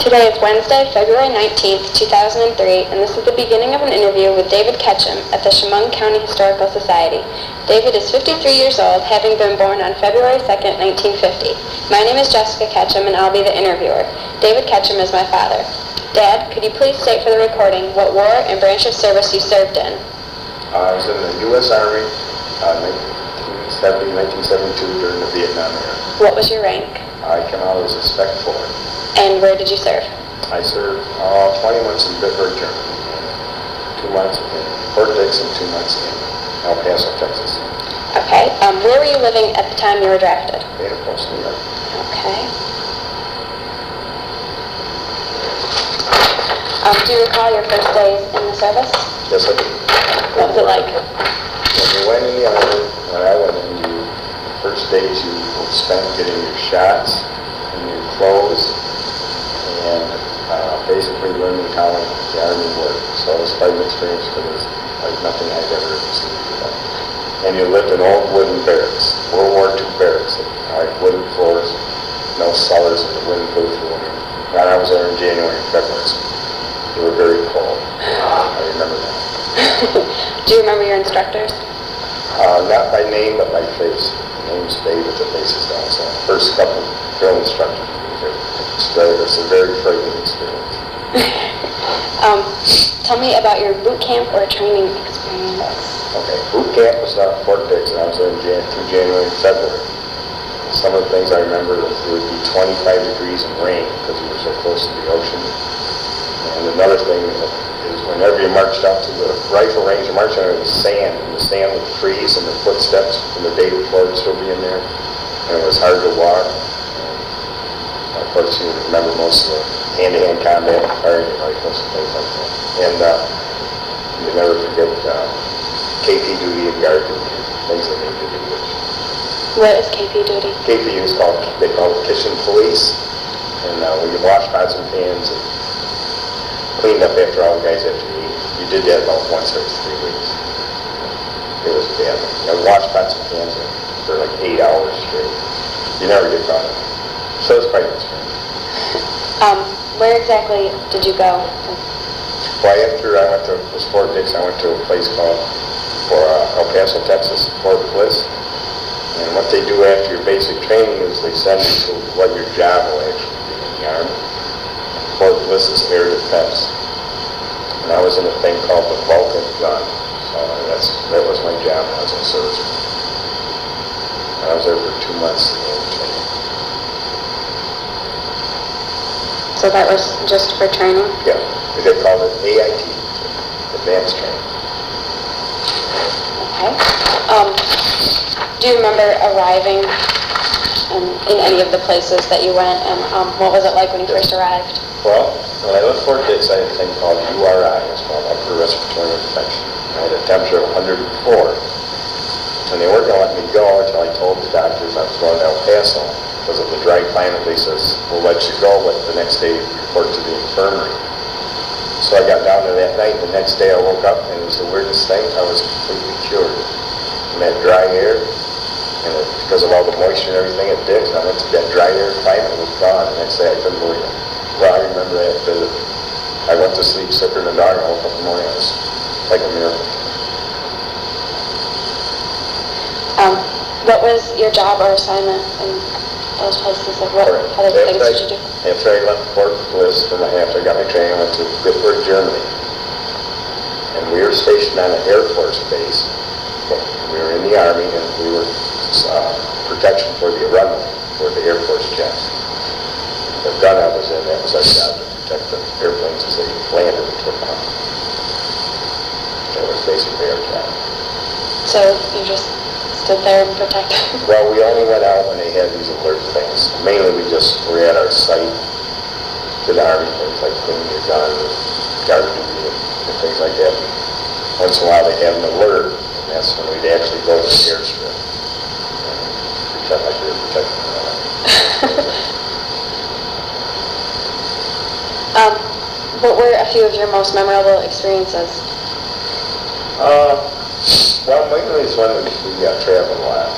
Today is Wednesday, February 19th, 2003, and this is the beginning of an interview with David Ketchum at the Chemung County Historical Society. David is 53 years old, having been born on February 2nd, 1950. My name is Jessica Ketchum, and I'll be the interviewer. David Ketchum is my father. Dad, could you please state for the recording what war and branch of service you served in? I was in the U.S. Army 1972 during the Vietnam era. What was your rank? I came out as a Spec 4. And where did you serve? I served 20 months in Bitburg, Germany, 2 months in Fort Dix, and 2 months in El Paso, Texas. Okay. Where were you living at the time you were drafted? Beta Post, New York. Okay. Do you recall your first days in the service? Yes, I do. What was it like? When you went in the Army, when I went in, the first days you spent getting your shots and your clothes and basically learning how the Army worked. So it was quite an experience because it was like nothing I'd ever seen before. And you lived in old wooden barracks, World War II barracks, like wooden floors, no cellars, and the wind blew through them. And I was there in January and February, so they were very cold. I remember that. Do you remember your instructors? Not by name, but by face. The names stayed with the faces down. So first couple drill instructors. It's a very frightening experience. Tell me about your boot camp or training experience. Okay, boot camp was down at Fort Dix, and I was there through January and February. Some of the things I remember was it would be 25 degrees and rain because we were so close to the ocean. And another thing is whenever you marched out to the rifle range, you marched out in the sand, and the sand would freeze, and the footsteps from the day before would still be in there, and it was hard to walk. And of course, you remember most of the hand-to-hand combat, firing rifles and things like that. And you never forget KP duty and guard duty, things that they did. What is KP duty? KP is they call it kitchen police, and we could wash pots and pans and cleaned up after all the guys after you eat. You did that about once every 3 weeks. It was bad. You know, wash pots and pans for like 8 hours straight. You never get caught up. So it's quite an experience. Where exactly did you go? Well, after I went to Fort Dix, I went to a place called El Paso, Texas, Fort Bliss. And what they do after your basic training is they send you to what your job will actually be in the Army. Fort Bliss is air defense. And I was in a thing called the Vulcan gun. So that was my job when I was in service. And I was there for 2 months in the training. So that was just for training? Yeah. They called it AIT, Advanced Training. Okay. Do you remember arriving in any of the places that you went, and what was it like when you first arrived? Well, when I left Fort Dix, I had a thing called URI, it's called Upper Respiratory Infection. I had a temperature of 104, and they weren't going to let me go until I told the doctors I was going to El Paso. Because of the dry climate, they says, we'll let you go, but the next day report to the infirmary. So I got down there that night, the next day I woke up, and it was the weirdest thing, I was completely cured. And that dry air, and because of all the moisture and everything at Dix, I went to that dry air climate, it was gone. The next day I couldn't believe it. Well, I remember that visit. I went to sleep sicker than a dog, and I woke up in the morning, it was like a miracle. What was your job or assignment in those places? Like what other things did you do? After I left Fort Bliss, and after I got my training, I went to Bitburg, Germany. And we were stationed on an Air Force base. But we were in the Army, and we were protection for the runway, for the Air Force jets. The gun I was in, that was our job to protect the airplanes as they landed and took off. That was basically our job. So you just stood there and protected? Well, we only went out when they had these alert things. Mainly we just were at our site to the Army, things like cleaning your gun, guard duty, and things like that. Once in a while they had an alert, and that's when we'd actually go to the airstrip and pretend like we were protecting the Army. What were a few of your most memorable experiences? Well, mainly it's when we got traveling a lot.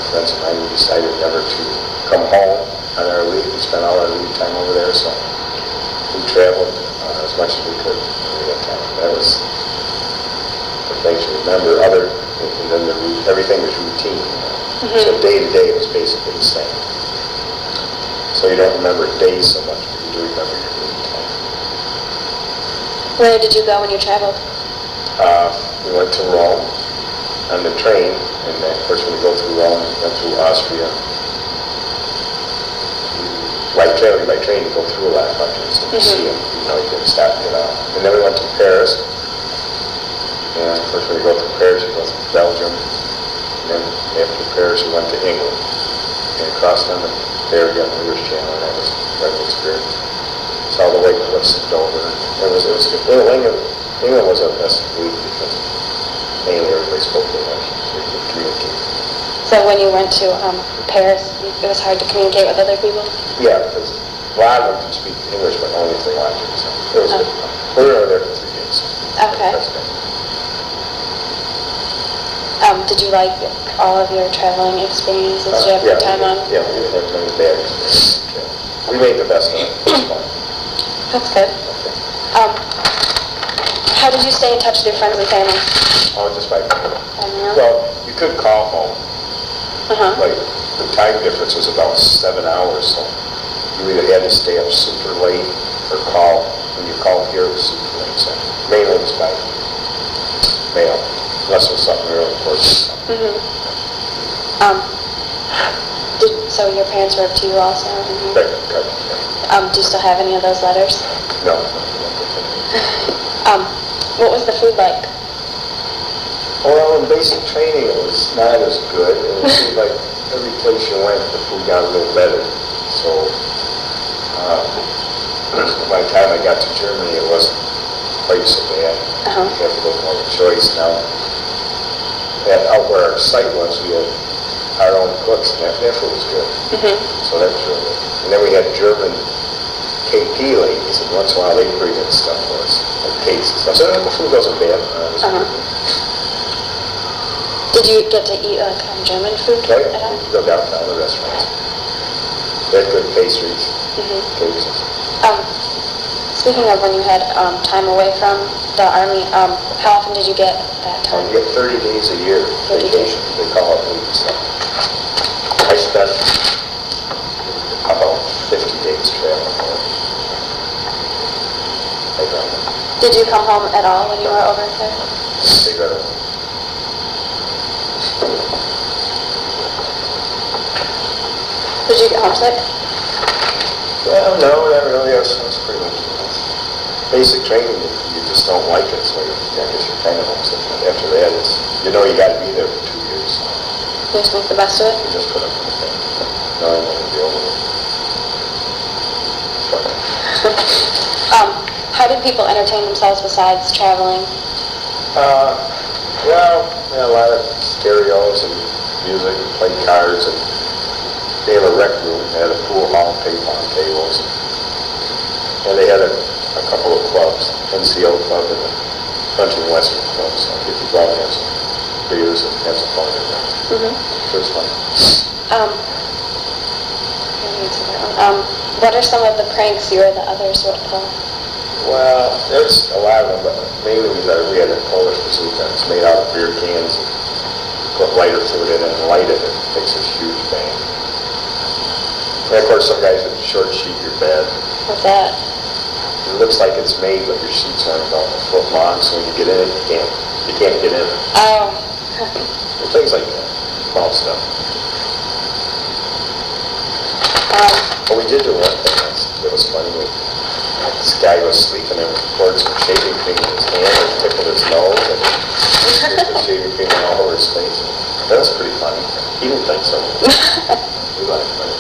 Friends of mine, we decided never to come home on our leave. We spent all our leave time over there, so we traveled as much as we could during that time. That was the things you remember. And then everything was routine. So day to day was basically the same. So you don't remember days so much, but you do remember your routine. Where did you go when you traveled? We went to Rome on the train, and of course when we go through Rome, we went through Austria. Traveling by train, you go through a lot of countries and you see them. You can stop and get out. And then we went to Paris. And of course, when you go through Paris, you go through Belgium. And then after Paris, we went to England. And across them, and there again, the English Channel, and that was quite an experience. Saw the White Cliffs of Dover. England was our best week because mainly everybody spoke English, so you could communicate. So when you went to Paris, it was hard to communicate with other people? Yeah, because a lot of them could speak English, but only if they wanted to. So it was good. We were over there for 3 days. Okay. Did you like all of your traveling experiences? Did you have a good time on? Yeah, we didn't have many bad experiences. We made the best of it. It was fun. That's good. Okay. How did you stay in touch with your friends and family? Oh, just by well, you could call home. Like, the time difference was about 7 hours, so you either had to stay up super late or call. When you called here, it was super late, so mainly it was by mail, unless it was something real important. So your parents wrote to you also? Right, yeah. Do you still have any of those letters? No. What was the food like? Well, in basic training, it was not as good. It seemed like every place you went, the food got a little better. So, by the time I got to Germany, it wasn't quite so bad. We had a little more choice now. Out where our site was, we had our own cooks, and that food was good. So that was really good. And then we had German KP ladies, and once in a while they'd bring in stuff for us, like cakes and stuff. So the food wasn't bad. Did you get to eat German food at all? You go downtown to the restaurants. They had good pastries, cakes. Speaking of when you had time away from the Army, how often did you get that time? You get 30 days a year 30 vacation. days. They call it leave. So I spent about 50 days traveling. Did you come home at all when you were over there? They got it. Did you get homesick? Well, no, not really. That's pretty much basic training. You just don't like it, so I guess you're kind of homesick. But after that, it's you got to be there for 2 years. So You just make the best of it? you just put up with it. No, I want to be over it. It's fun. How did people entertain themselves besides traveling? Well, we had a lot of stereos and music and play cards, and they have a rec room. They had a pool hall, ping-pong tables, and they had a couple of clubs, NCO club and a country and western club. So if you go out and have some beers and have some fun in there. So it's fun. What are some of the pranks you or the others would pull? Well, there's a lot of them, but mainly we had a Polish bazooka. It's made out of beer cans. Put lighter fluid in it and light it. It makes this huge bang. And of course, some guys would short sheet your bed. What's that? It looks like it's made, but your sheets aren't about a foot long, so when you get in it, you can't get in it. Oh. And things like that. Small stuff. But we did do one thing that was funny. This guy was sleeping and poured some shaving cream in his hand and tickled his nose and the shaving cream all over his face. That was pretty funny. He didn't think so. We liked it.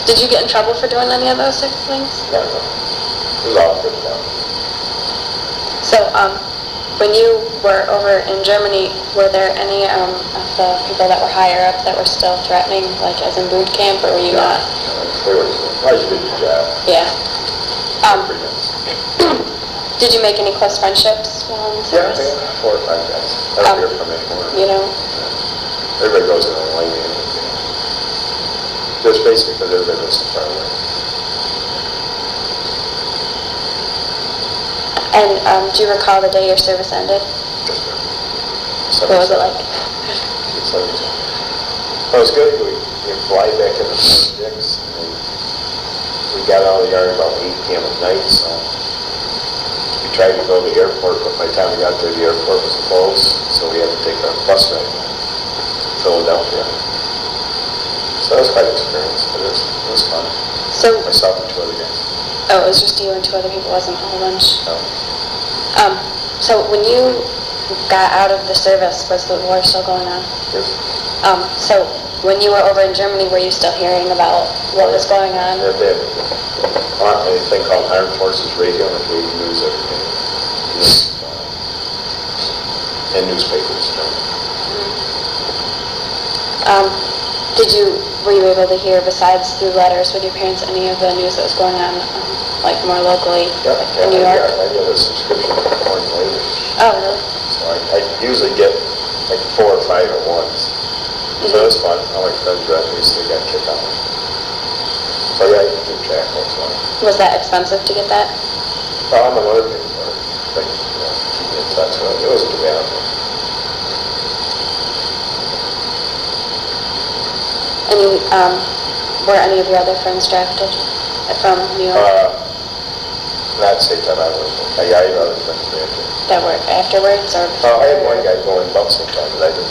Did you get in trouble for doing any of those types of things? No. It was all good fun. So, when you were over in Germany, were there any of the people that were higher up that were still threatening, like as in boot camp, or were you not? They were. I did your job. Yeah. Pretty nice. Did you make any close friendships while in the service? Yeah, 4 or 5 guys. I don't hear from anymore. You know? Everybody goes in their own lane. Just basically because everybody lives so far away. And do you recall the day your service ended? Yes, ma'am. What was it like? It was good. We fly back into Fort Dix, and we got out of the yard about 8 p.m. at night, so we tried to go to the airport, but by the time we got there, the airport was closed, so we had to take a bus ride to Philadelphia. So that was quite an experience, but it was fun. So, Myself and 2 other guys. oh, it was just you and 2 other people, wasn't a whole bunch? No. So when you got out of the service, was the war still going on? Yes. So when you were over in Germany, were you still hearing about what was going on? They had a thing called Armed Forces Radio, and we news every day. And newspapers. Were you able to hear, besides through letters with your parents, any of the news that was going on, like more locally, like in New York? I got a subscription to Morning Later. Oh, really? So I usually get like 4 or 5 at once. So it was fun. All my friends read me, so they got kicked out. So yeah, you can keep track. That's fun. Was that expensive to get that? Well, my mother paid for it. Like, keep in touch with it. It wasn't too bad. Were any of your other friends drafted from New York? Not the same time I was. I had other friends drafted. That were afterwards, or? I had one guy going about the same time that I did.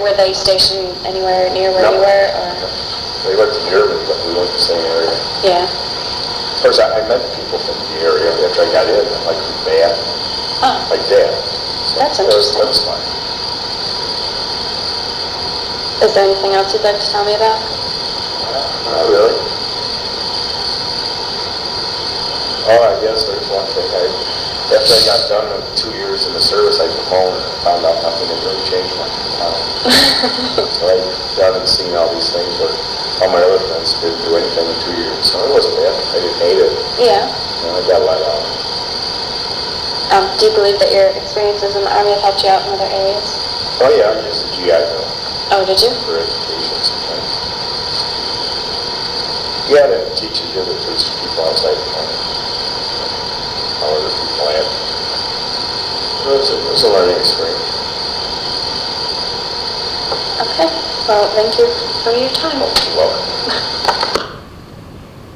Were they stationed anywhere near where you were, or? They went to Germany, but we went to the same area. Yeah. Of course, I met people from the area after I got in, like Dad. Oh. Like Dad. So That's interesting. That was fun. Is there anything else you'd like to tell me about? Not really. Oh, I guess there's one thing. After I got done with 2 years in the service, I came home and found out nothing had really changed much in town. So I done and seen all these things where all my other friends didn't do anything in 2 years. So it wasn't bad. I didn't hate it. Yeah. I got let out. Do you believe that your experiences in the Army have helped you out in other areas? Oh yeah, I used the GI Bill Oh, did you? for education sometimes. Yeah, that teaches you that there's people outside the country. How other people act. It was a learning experience. Okay. Well, thank you for your time. You're welcome.